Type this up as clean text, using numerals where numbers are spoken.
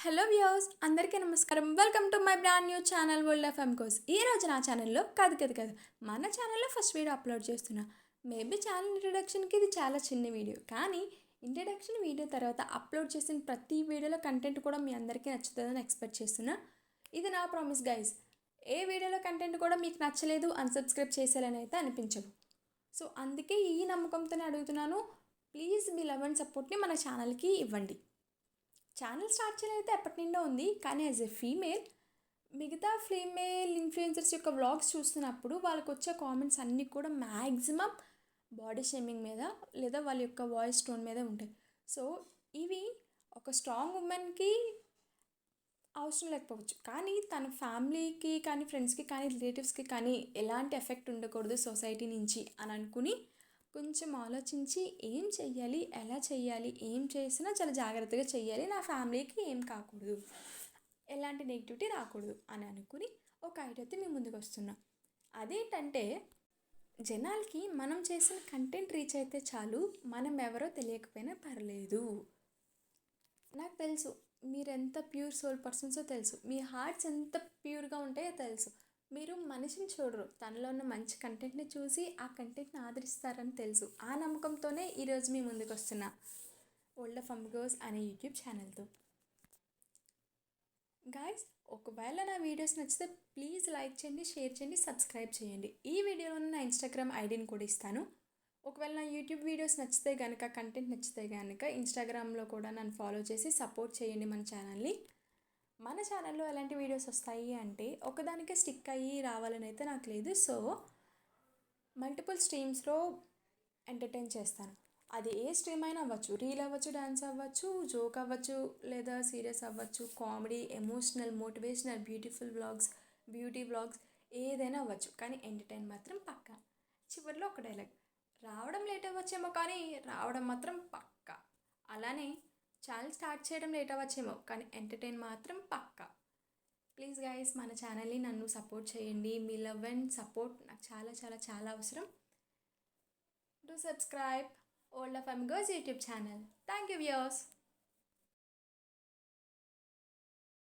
Hello viewers, అందరికీ నమస్కారం. Welcome to my brand new channel world of ఎంకోస్. ఈ రోజు నా ఛానల్లో కాదు మన ఛానల్లో ఫస్ట్ వీడియో అప్లోడ్ చేస్తున్నా. మేబీ ఛానల్ ఇంట్రడక్షన్కి ఇది చాలా చిన్న వీడియో, కానీ ఇంట్రడక్షన్ వీడియో తర్వాత అప్లోడ్ చేసిన ప్రతి వీడియోలో కంటెంట్ కూడా మీ అందరికీ నచ్చుతుందని ఎక్స్పెక్ట్ చేస్తున్నా. ఇది నా ప్రామిస్ గైస్. ఏ వీడియోలో కంటెంట్ కూడా మీకు నచ్చలేదు, అన్సబ్స్క్రైబ్ చేసేయాలని అయితే అనిపించదు. సో అందుకే ఈ నమ్మకంతోనే అడుగుతున్నాను, ప్లీజ్ మీ లవ్ అండ్ సపోర్ట్ని మన ఛానల్కి ఇవ్వండి. ఛానల్ స్టార్ట్ చేయలేదు ఎప్పటి నుండో ఉంది, కానీ యాజ్ ఎ ఫీమేల్ మిగతా ఫీమేల్ ఇన్ఫ్లుయెన్సర్స్ యొక్క వ్లాగ్స్ చూస్తున్నప్పుడు వాళ్ళకు వచ్చే కామెంట్స్ అన్నీ కూడా మ్యాక్సిమం బాడీ షేమింగ్ మీద లేదా వాళ్ళ యొక్క వాయిస్ టోన్ మీద ఉంటాయి. సో ఇవి ఒక స్ట్రాంగ్ ఉమెన్కి అవసరం లేకపోవచ్చు, కానీ తన ఫ్యామిలీకి కానీ ఫ్రెండ్స్కి కానీ రిలేటివ్స్కి కానీ ఎలాంటి ఎఫెక్ట్ ఉండకూడదు సొసైటీ నుంచి అని అనుకుని కొంచెం ఆలోచించి ఏం చెయ్యాలి, ఎలా చెయ్యాలి, ఏం చేసినా చాలా జాగ్రత్తగా చెయ్యాలి, నా ఫ్యామిలీకి ఏం కాకూడదు, ఎలాంటి నెగిటివిటీ రాకూడదు అని అనుకుని ఒక ఐడియాతో మేము ముందుకు వస్తున్నాం. అదేంటంటే, జనాలకి మనం చేసిన కంటెంట్ రీచ్ అయితే చాలు, మనం ఎవరో తెలియకపోయినా పర్లేదు. నాకు తెలుసు మీరు ఎంత ప్యూర్ సోల్ పర్సన్సో తెలుసు, మీ హార్ట్స్ ఎంత ప్యూర్గా ఉంటాయో తెలుసు. మీరు మనిషిని చూడరు, తనలో ఉన్న మంచి కంటెంట్ని చూసి ఆ కంటెంట్ని ఆదరిస్తారని తెలుసు. ఆ నమ్మకంతోనే ఈరోజు మీ ముందుకు వస్తున్నా వరల్డ్ ఆఫ్ ఎంకోస్ అనే యూట్యూబ్ ఛానల్తో. గాయస్, ఒకవేళ నా వీడియోస్ నచ్చితే ప్లీజ్ లైక్ చేయండి, షేర్ చేయండి, సబ్స్క్రైబ్ చేయండి. ఈ వీడియోలో నా ఇన్స్టాగ్రామ్ ఐడిని కూడా ఇస్తాను. ఒకవేళ నా యూట్యూబ్ వీడియోస్ నచ్చితే కనుక, కంటెంట్ నచ్చితే కనుక ఇన్స్టాగ్రామ్లో కూడా నన్ను ఫాలో చేసి సపోర్ట్ చేయండి మన ఛానల్ని. మన ఛానల్లో ఎలాంటి వీడియోస్ వస్తాయి అంటే, ఒకదానికే స్టిక్ అయ్యి రావాలని అయితే నాకు లేదు. సో మల్టిపుల్ స్ట్రీమ్స్లో ఎంటర్టైన్ చేస్తాను. అది ఏ స్ట్రీమ్ అయినా అవ్వచ్చు, రీల్ అవ్వచ్చు, డ్యాన్స్ అవ్వచ్చు, జోక్ అవ్వచ్చు, లేదా సీరియస్ అవ్వచ్చు, comedy, emotional, motivational, beautiful vlogs, beauty vlogs, ఏదైనా అవ్వచ్చు, కానీ ఎంటర్టైన్ మాత్రం పక్కా. చివరిలో ఒక డైలాగ్, రావడం లేట్ అవ్వచ్చేమో కానీ రావడం మాత్రం పక్కా. అలానే ఛానల్ స్టార్ట్ చేయడం లేట్ అవ్వచ్చేమో కానీ ఎంటర్టైన్ మాత్రం పక్కా. ప్లీజ్ గైస్, మన ఛానల్ని నన్ను సపోర్ట్ చేయండి. మీ లవ్ అండ్ సపోర్ట్ నాకు చాలా చాలా చాలా అవసరం. డూ సబ్స్క్రైబ్ వరల్డ్ ఆఫ్ ఎంకోస్ YouTube channel. Thank you viewers.